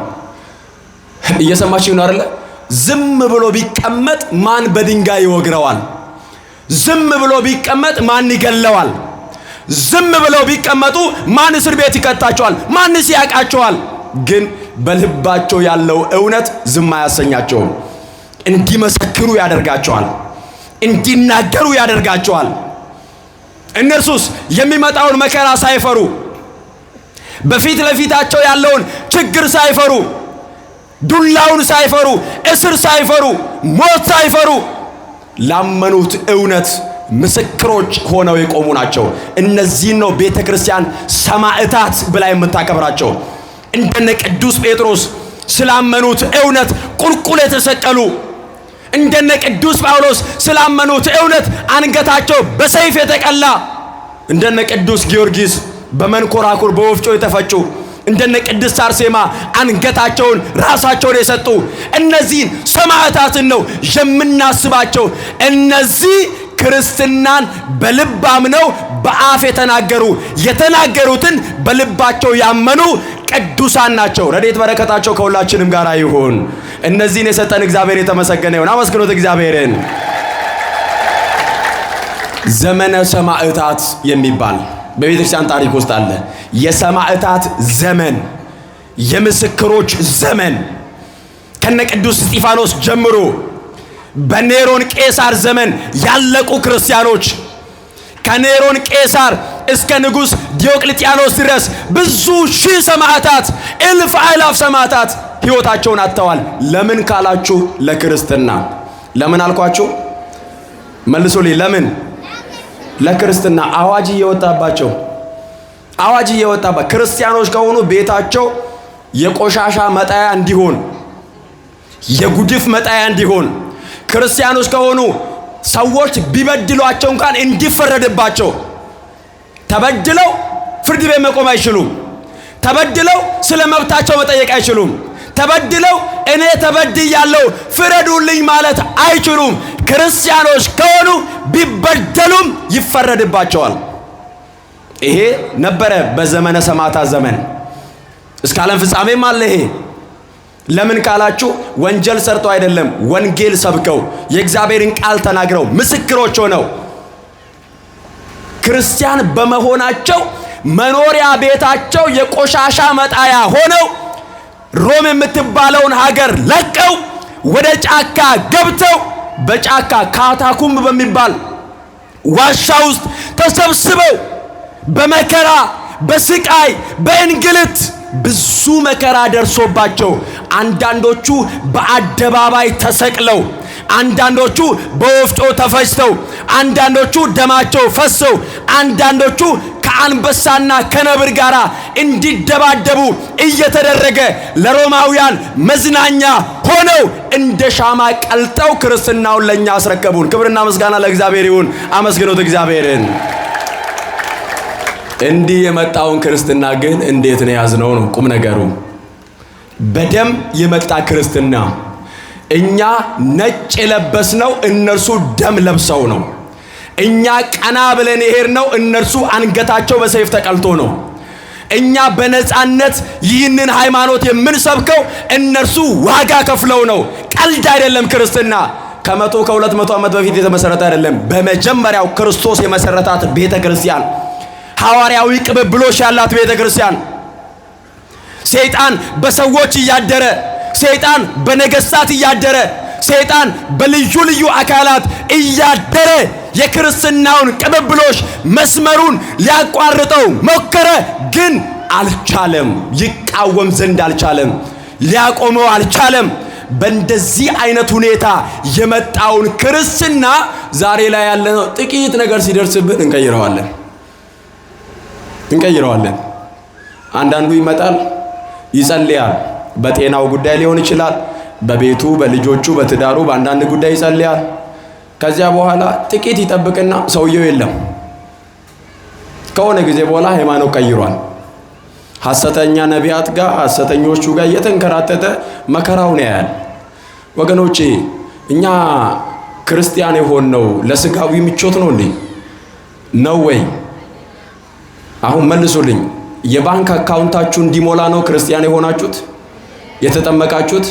እየሰማችሁ ነው አይደለ? ዝም ብሎ ቢቀመጥ ማን በድንጋይ ይወግረዋል? ዝም ብሎ ቢቀመጥ ማን ይገለዋል? ዝም ብለው ቢቀመጡ ማን እስር ቤት ይከታቸዋል? ማንስ ያቃቸዋል? ግን በልባቸው ያለው እውነት ዝም አያሰኛቸውም። እንዲመሰክሩ ያደርጋቸዋል፣ እንዲናገሩ ያደርጋቸዋል። እነርሱስ የሚመጣውን መከራ ሳይፈሩ፣ በፊት ለፊታቸው ያለውን ችግር ሳይፈሩ፣ ዱላውን ሳይፈሩ፣ እስር ሳይፈሩ፣ ሞት ሳይፈሩ ላመኑት እውነት ምስክሮች ሆነው የቆሙ ናቸው። እነዚህ ነው ቤተክርስቲያን ሰማዕታት ብላ የምታከብራቸው። እንደነ ቅዱስ ጴጥሮስ ስላመኑት እውነት ቁልቁል የተሰቀሉ፣ እንደነ ቅዱስ ጳውሎስ ስላመኑት እውነት አንገታቸው በሰይፍ የተቀላ፣ እንደነ ቅዱስ ጊዮርጊስ በመንኮራኩር በወፍጮ የተፈጩ፣ እንደነ ቅድስት አርሴማ አንገታቸውን ራሳቸውን የሰጡ እነዚህን ሰማዕታትን ነው የምናስባቸው። እነዚህ ክርስትናን በልብ አምነው በአፍ የተናገሩትን በልባቸው ያመኑ ቅዱሳን ናቸው። ረድኤት በረከታቸው ከሁላችንም ጋር ይሁን። እነዚህን የሰጠን እግዚአብሔር የተመሰገነ ይሁን። አመስግኑት እግዚአብሔርን። ዘመነ ሰማዕታት የሚባል በቤተክርስቲያን ታሪክ ውስጥ አለ። የሰማዕታት ዘመን፣ የምስክሮች ዘመን ከነ ቅዱስ እስጢፋኖስ ጀምሮ በኔሮን ቄሳር ዘመን ያለቁ ክርስቲያኖች፣ ከኔሮን ቄሳር እስከ ንጉሥ ዲዮቅልጥያኖስ ድረስ ብዙ ሺህ ሰማዕታት፣ እልፍ አእላፍ ሰማዕታት ሕይወታቸውን አጥተዋል። ለምን ካላችሁ ለክርስትና። ለምን አልኳችሁ? መልሱልኝ። ለምን? ለክርስትና። አዋጅ እየወጣባቸው ክርስቲያኖች ከሆኑ ቤታቸው የቆሻሻ መጣያ እንዲሆን፣ የጉድፍ መጣያ እንዲሆን፣ ክርስቲያኖች ከሆኑ ሰዎች ቢበድሏቸው እንኳን እንዲፈረድባቸው። ተበድለው ፍርድ ቤት መቆም አይችሉም። ተበድለው ስለ መብታቸው መጠየቅ አይችሉም። ተበድለው እኔ ተበድያለሁ ፍረዱልኝ ማለት አይችሉም። ክርስቲያኖች ከሆኑ ቢበደሉም ይፈረድባቸዋል። ይሄ ነበረ በዘመነ ሰማዕታት ዘመን። እስከ ዓለም ፍጻሜም አለ ይሄ። ለምን ካላችሁ ወንጀል ሰርተው አይደለም፣ ወንጌል ሰብከው የእግዚአብሔርን ቃል ተናግረው ምስክሮች ሆነው ክርስቲያን በመሆናቸው መኖሪያ ቤታቸው የቆሻሻ መጣያ ሆነው ሮም የምትባለውን ሀገር ለቀው ወደ ጫካ ገብተው በጫካ ካታኩምብ በሚባል ዋሻ ውስጥ ተሰብስበው በመከራ በስቃይ በእንግልት ብዙ መከራ ደርሶባቸው አንዳንዶቹ በአደባባይ ተሰቅለው፣ አንዳንዶቹ በወፍጮ ተፈጭተው፣ አንዳንዶቹ ደማቸው ፈሰው፣ አንዳንዶቹ ከአንበሳና ከነብር ጋር እንዲደባደቡ እየተደረገ ለሮማውያን መዝናኛ ሆነው እንደ ሻማ ቀልጠው ክርስትናውን ለኛ አስረከቡን። ክብርና ምስጋና ለእግዚአብሔር ይሁን። አመስግኑት እግዚአብሔርን። እንዲህ የመጣውን ክርስትና ግን እንዴት ነው ያዝነው? ነው ቁም ነገሩ። በደም የመጣ ክርስትና። እኛ ነጭ የለበስነው እነርሱ ደም ለብሰው ነው። እኛ ቀና ብለን የሄድነው እነርሱ አንገታቸው በሰይፍ ተቀልቶ ነው። እኛ በነጻነት ይህንን ሃይማኖት የምንሰብከው እነርሱ ዋጋ ከፍለው ነው። ቀልድ አይደለም ክርስትና። ከ100 ከ200 ዓመት በፊት የተመሰረተ አይደለም። በመጀመሪያው ክርስቶስ የመሰረታት ቤተክርስቲያን፣ ሐዋርያዊ ቅብብሎሽ ያላት ቤተክርስቲያን፣ ሰይጣን በሰዎች እያደረ፣ ሰይጣን በነገስታት እያደረ፣ ሰይጣን በልዩ ልዩ አካላት እያደረ የክርስትናውን ቅብብሎሽ መስመሩን ሊያቋርጠው ሞከረ፣ ግን አልቻለም። ይቃወም ዘንድ አልቻለም። ሊያቆመው አልቻለም። በእንደዚህ አይነት ሁኔታ የመጣውን ክርስትና ዛሬ ላይ ያለነው ጥቂት ነገር ሲደርስብን እንቀይረዋለን። አንዳንዱ ይመጣል፣ ይጸልያል። በጤናው ጉዳይ ሊሆን ይችላል፣ በቤቱ፣ በልጆቹ፣ በትዳሩ፣ በአንዳንድ ጉዳይ ይጸልያል። ከዚያ በኋላ ጥቂት ይጠብቅና ሰውየው የለም። ከሆነ ጊዜ በኋላ ሃይማኖት ቀይሯል። ሐሰተኛ ነቢያት ጋር፣ ሐሰተኞቹ ጋር እየተንከራተተ መከራውን ያያል። ወገኖቼ እኛ ክርስቲያን የሆነው ለስጋዊ ምቾት ነው እንዴ? ነው ወይ? አሁን መልሱልኝ። የባንክ አካውንታችሁ እንዲሞላ ነው ክርስቲያን የሆናችሁት የተጠመቃችሁት?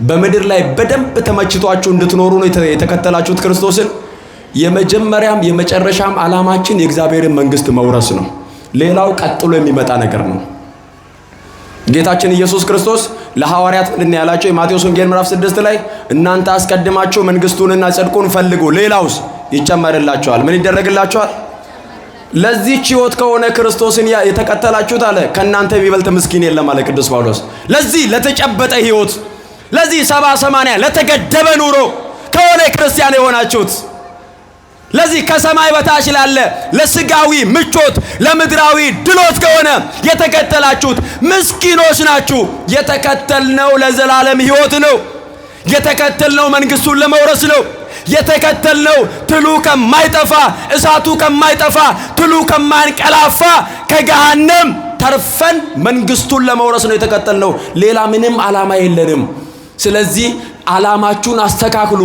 በምድር ላይ በደንብ ተመችቷችሁ እንድትኖሩ ነው የተከተላችሁት ክርስቶስን? የመጀመሪያም የመጨረሻም ዓላማችን የእግዚአብሔርን መንግስት መውረስ ነው። ሌላው ቀጥሎ የሚመጣ ነገር ነው። ጌታችን ኢየሱስ ክርስቶስ ለሐዋርያት ምንድን ያላቸው? የማቴዎስ ወንጌል ምዕራፍ 6 ላይ እናንተ አስቀድማችሁ መንግስቱንና ጽድቁን ፈልጉ፣ ሌላውስ ይጨመርላችኋል። ምን ይደረግላችኋል? ለዚህች ሕይወት ከሆነ ክርስቶስን የተከተላችሁት አለ ከእናንተ የሚበልጥ ምስኪን የለም አለ ቅዱስ ጳውሎስ። ለዚህ ለተጨበጠ ሕይወት፣ ለዚህ 70-80 ለተገደበ ኑሮ ከሆነ ክርስቲያን የሆናችሁት፣ ለዚህ ከሰማይ በታች ላለ ለስጋዊ ምቾት፣ ለምድራዊ ድሎት ከሆነ የተከተላችሁት ምስኪኖች ናችሁ። የተከተልነው ለዘላለም ሕይወት ነው። የተከተልነው መንግስቱን ለመውረስ ነው። የተከተልነው ትሉ ከማይጠፋ፣ እሳቱ ከማይጠፋ፣ ትሉ ከማንቀላፋ ከገሃነም ተርፈን መንግስቱን ለመውረስ ነው የተከተልነው። ሌላ ምንም ዓላማ የለንም። ስለዚህ ዓላማችሁን አስተካክሉ፣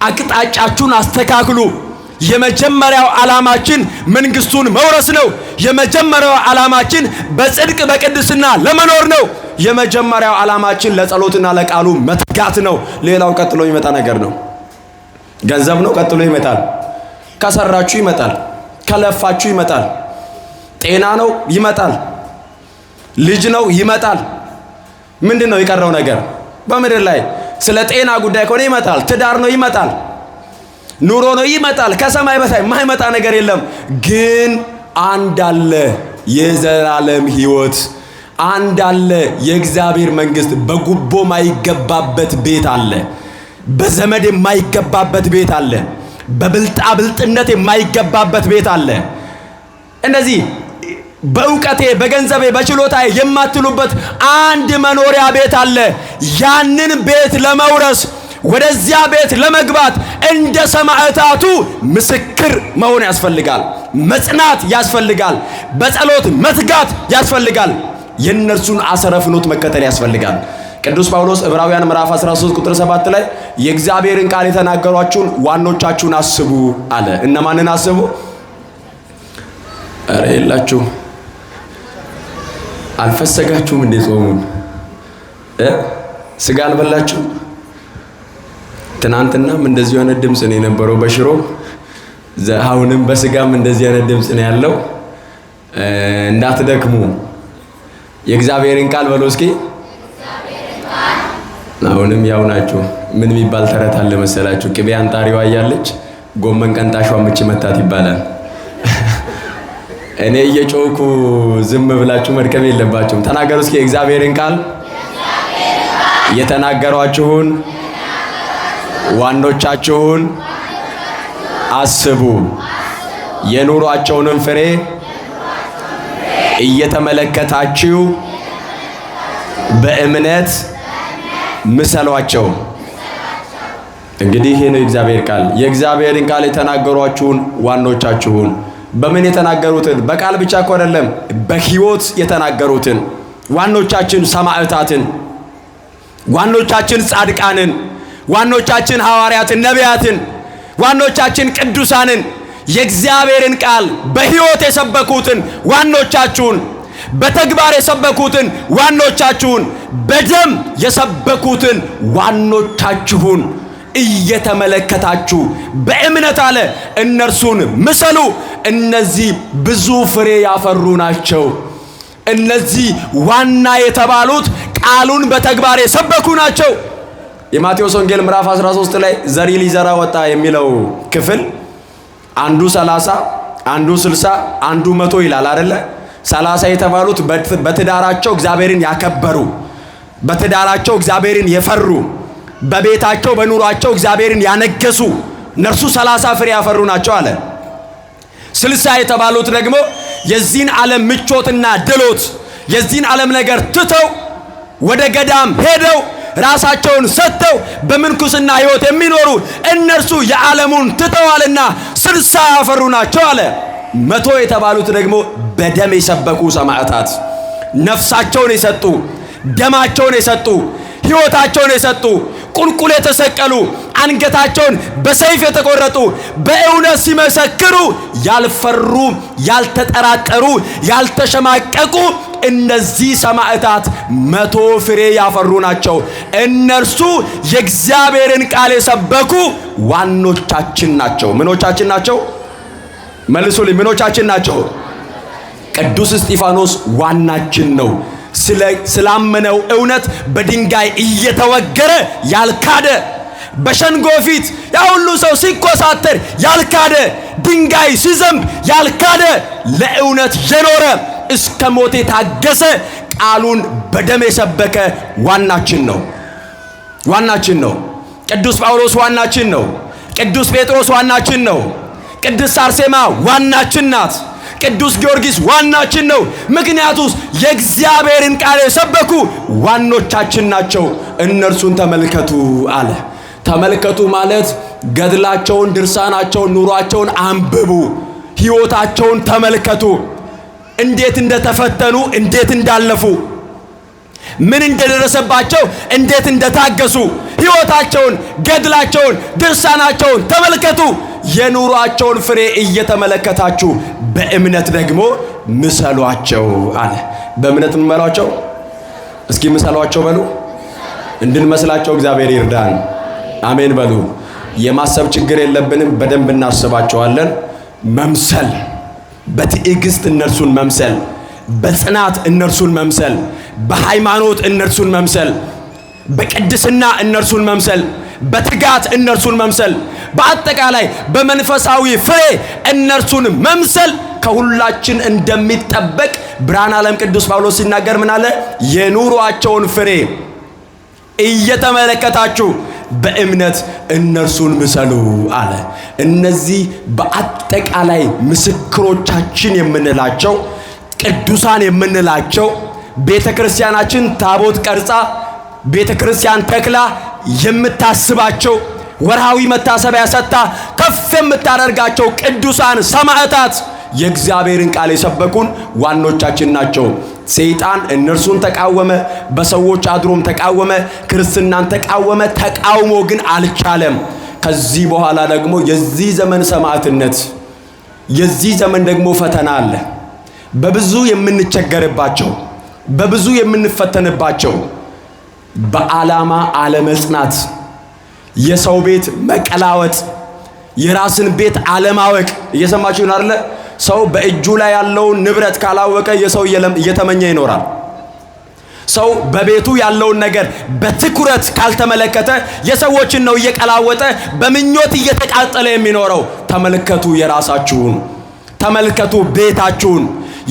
አቅጣጫችሁን አስተካክሉ። የመጀመሪያው ዓላማችን መንግስቱን መውረስ ነው። የመጀመሪያው ዓላማችን በጽድቅ በቅድስና ለመኖር ነው። የመጀመሪያው ዓላማችን ለጸሎትና ለቃሉ መትጋት ነው። ሌላው ቀጥሎ የሚመጣ ነገር ነው። ገንዘብ ነው፣ ቀጥሎ ይመጣል። ከሰራችሁ ይመጣል፣ ከለፋችሁ ይመጣል። ጤና ነው፣ ይመጣል። ልጅ ነው፣ ይመጣል። ምንድነው የቀረው ነገር በምድር ላይ? ስለ ጤና ጉዳይ ከሆነ ይመጣል። ትዳር ነው፣ ይመጣል። ኑሮ ነው፣ ይመጣል። ከሰማይ በታይ የማይመጣ ነገር የለም። ግን አንድ አለ፣ የዘላለም ሕይወት። አንድ አለ፣ የእግዚአብሔር መንግስት። በጉቦ ማይገባበት ቤት አለ። በዘመድ የማይገባበት ቤት አለ። በብልጣ ብልጥነት የማይገባበት ቤት አለ። እንደዚህ በእውቀቴ በገንዘቤ በችሎታዬ የማትሉበት አንድ መኖሪያ ቤት አለ። ያንን ቤት ለመውረስ ወደዚያ ቤት ለመግባት እንደ ሰማዕታቱ ምስክር መሆን ያስፈልጋል። መጽናት ያስፈልጋል። በጸሎት መትጋት ያስፈልጋል። የእነርሱን አሰረ ፍኖት መከተል ያስፈልጋል። ቅዱስ ጳውሎስ ዕብራውያን ምዕራፍ 13 ቁጥር 7 ላይ የእግዚአብሔርን ቃል የተናገሯችሁን ዋኖቻችሁን አስቡ አለ። እነማንን አስቡ? ኧረ የላችሁ አልፈሰጋችሁም እንዴ? ጾሙን ስጋ አልበላችሁ? ትናንትናም እንደዚህ አይነት ድምጽ ነው የነበረው በሽሮ፣ አሁንም በስጋም እንደዚህ አይነት ድምጽ ነው ያለው። እንዳትደክሙ የእግዚአብሔርን ቃል በሉ እስኪ። አሁንም ያው ናችሁ። ምን የሚባል ተረት አለ መሰላችሁ? ቅቤ አንጣሪዋ እያለች ጎመን ቀንጣሿ ምች መታት ይባላል። እኔ እየጮኩ ዝም ብላችሁ መድከም የለባችሁም። ተናገሩ እስኪ የእግዚአብሔርን ቃል የተናገሯችሁን ዋኖቻችሁን አስቡ፣ የኑሯቸውንም ፍሬ እየተመለከታችሁ በእምነት ምሰሏቸው። እንግዲህ ይሄ ነው የእግዚአብሔር ቃል። የእግዚአብሔርን ቃል የተናገሯችሁን ዋኖቻችሁን። በምን የተናገሩትን? በቃል ብቻ እኮ አይደለም፣ በሕይወት የተናገሩትን ዋኖቻችን ሰማዕታትን፣ ዋኖቻችን ጻድቃንን፣ ዋኖቻችን ሐዋርያትን፣ ነቢያትን፣ ዋኖቻችን ቅዱሳንን የእግዚአብሔርን ቃል በሕይወት የሰበኩትን ዋኖቻችሁን፣ በተግባር የሰበኩትን ዋኖቻችሁን፣ በደም የሰበኩትን ዋኖቻችሁን እየተመለከታችሁ በእምነት አለ እነርሱን ምሰሉ። እነዚህ ብዙ ፍሬ ያፈሩ ናቸው። እነዚህ ዋና የተባሉት ቃሉን በተግባር የሰበኩ ናቸው። የማቴዎስ ወንጌል ምዕራፍ 13 ላይ ዘሪ ሊዘራ ወጣ የሚለው ክፍል አንዱ 30 አንዱ 60 አንዱ 100 ይላል አይደለ? 30 የተባሉት በትዳራቸው እግዚአብሔርን ያከበሩ፣ በትዳራቸው እግዚአብሔርን የፈሩ፣ በቤታቸው በኑሯቸው እግዚአብሔርን ያነገሱ እነርሱ 30 ፍሬ ያፈሩ ናቸው አለ። 60 የተባሉት ደግሞ የዚህን ዓለም ምቾትና ድሎት የዚህን ዓለም ነገር ትተው ወደ ገዳም ሄደው ራሳቸውን ሰጥተው በምንኩስና ሕይወት የሚኖሩ እነርሱ የዓለሙን ትተዋልና 60 ያፈሩ ናቸው አለ። 100 የተባሉት ደግሞ በደም የሰበኩ ሰማዕታት፣ ነፍሳቸውን የሰጡ፣ ደማቸውን የሰጡ፣ ሕይወታቸውን የሰጡ፣ ቁልቁል የተሰቀሉ፣ አንገታቸውን በሰይፍ የተቆረጡ፣ በእውነት ሲመሰክሩ ያልፈሩ፣ ያልተጠራጠሩ፣ ያልተሸማቀቁ እነዚህ ሰማዕታት 100 ፍሬ ያፈሩ ናቸው። እነርሱ የእግዚአብሔርን ቃል የሰበኩ ዋኖቻችን ናቸው። ምኖቻችን ናቸው? መልሱልኝ። ምኖቻችን ናቸው? ቅዱስ እስጢፋኖስ ዋናችን ነው። ስላመነው እውነት በድንጋይ እየተወገረ ያልካደ፣ በሸንጎ ፊት ያ ሁሉ ሰው ሲኮሳተር ያልካደ፣ ድንጋይ ሲዘንብ ያልካደ፣ ለእውነት የኖረ እስከ ሞት የታገሰ ቃሉን በደም የሰበከ ዋናችን ነው። ዋናችን ነው። ቅዱስ ጳውሎስ ዋናችን ነው። ቅዱስ ጴጥሮስ ዋናችን ነው። ቅድስት አርሴማ ዋናችን ናት። ቅዱስ ጊዮርጊስ ዋናችን ነው። ምክንያቱስ የእግዚአብሔርን ቃል የሰበኩ ዋኖቻችን ናቸው። እነርሱን ተመልከቱ አለ። ተመልከቱ ማለት ገድላቸውን፣ ድርሳናቸውን፣ ኑሯቸውን አንብቡ። ሕይወታቸውን ተመልከቱ። እንዴት እንደተፈተኑ፣ እንዴት እንዳለፉ፣ ምን እንደደረሰባቸው፣ እንዴት እንደታገሱ ሕይወታቸውን፣ ገድላቸውን፣ ድርሳናቸውን ተመልከቱ። የኑሯቸውን ፍሬ እየተመለከታችሁ በእምነት ደግሞ ምሰሏቸው አለ። በእምነት ምመሏቸው። እስኪ ምሰሏቸው በሉ። እንድንመስላቸው እግዚአብሔር ይርዳን። አሜን በሉ። የማሰብ ችግር የለብንም። በደንብ እናስባቸዋለን። መምሰል፣ በትዕግስት እነርሱን መምሰል፣ በጽናት እነርሱን መምሰል፣ በሃይማኖት እነርሱን መምሰል፣ በቅድስና እነርሱን መምሰል፣ በትጋት እነርሱን መምሰል፣ በአጠቃላይ በመንፈሳዊ ፍሬ እነርሱን መምሰል ከሁላችን እንደሚጠበቅ ብርሃነ ዓለም ቅዱስ ጳውሎስ ሲናገር ምን አለ? የኑሯቸውን ፍሬ እየተመለከታችሁ በእምነት እነርሱን ምሰሉ አለ። እነዚህ በአጠቃላይ ምስክሮቻችን የምንላቸው፣ ቅዱሳን የምንላቸው፣ ቤተ ክርስቲያናችን ታቦት ቀርጻ ቤተ ክርስቲያን ተክላ የምታስባቸው፣ ወርሃዊ መታሰቢያ ሰጥታ ከፍ የምታደርጋቸው ቅዱሳን ሰማዕታት የእግዚአብሔርን ቃል የሰበኩን ዋኖቻችን ናቸው። ሰይጣን እነርሱን ተቃወመ፣ በሰዎች አድሮም ተቃወመ፣ ክርስትናን ተቃወመ። ተቃውሞ ግን አልቻለም። ከዚህ በኋላ ደግሞ የዚህ ዘመን ሰማዕትነት፣ የዚህ ዘመን ደግሞ ፈተና አለ። በብዙ የምንቸገርባቸው፣ በብዙ የምንፈተንባቸው፣ በዓላማ አለመጽናት፣ የሰው ቤት መቀላወጥ፣ የራስን ቤት አለማወቅ። እየሰማችሁ ነው አይደል? ሰው በእጁ ላይ ያለውን ንብረት ካላወቀ የሰው እየተመኘ ይኖራል። ሰው በቤቱ ያለውን ነገር በትኩረት ካልተመለከተ የሰዎችን ነው እየቀላወጠ በምኞት እየተቃጠለ የሚኖረው። ተመልከቱ የራሳችሁን፣ ተመልከቱ ቤታችሁን፣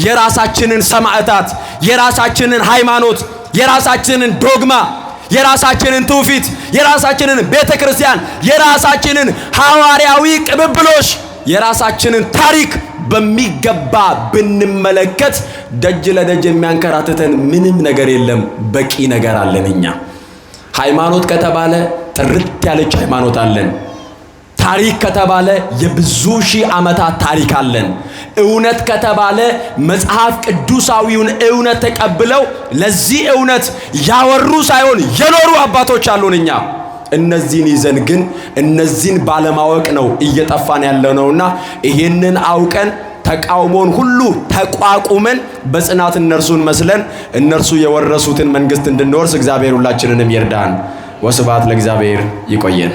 የራሳችንን ሰማዕታት፣ የራሳችንን ሃይማኖት፣ የራሳችንን ዶግማ፣ የራሳችንን ትውፊት፣ የራሳችንን ቤተ ክርስቲያን፣ የራሳችንን ሐዋርያዊ ቅብብሎሽ፣ የራሳችንን ታሪክ በሚገባ ብንመለከት ደጅ ለደጅ የሚያንከራተተን ምንም ነገር የለም። በቂ ነገር አለን። እኛ ሃይማኖት ከተባለ ጥርት ያለች ሃይማኖት አለን። ታሪክ ከተባለ የብዙ ሺህ ዓመታት ታሪክ አለን። እውነት ከተባለ መጽሐፍ ቅዱሳዊውን እውነት ተቀብለው ለዚህ እውነት ያወሩ ሳይሆን የኖሩ አባቶች አሉን። እነዚህን ይዘን ግን እነዚህን ባለማወቅ ነው እየጠፋን ያለነውና ይሄንን አውቀን ተቃውሞን ሁሉ ተቋቁመን በጽናት እነርሱን መስለን እነርሱ የወረሱትን መንግስት እንድንወርስ እግዚአብሔር ሁላችንንም ይርዳን። ወስብሐት ለእግዚአብሔር። ይቆየን።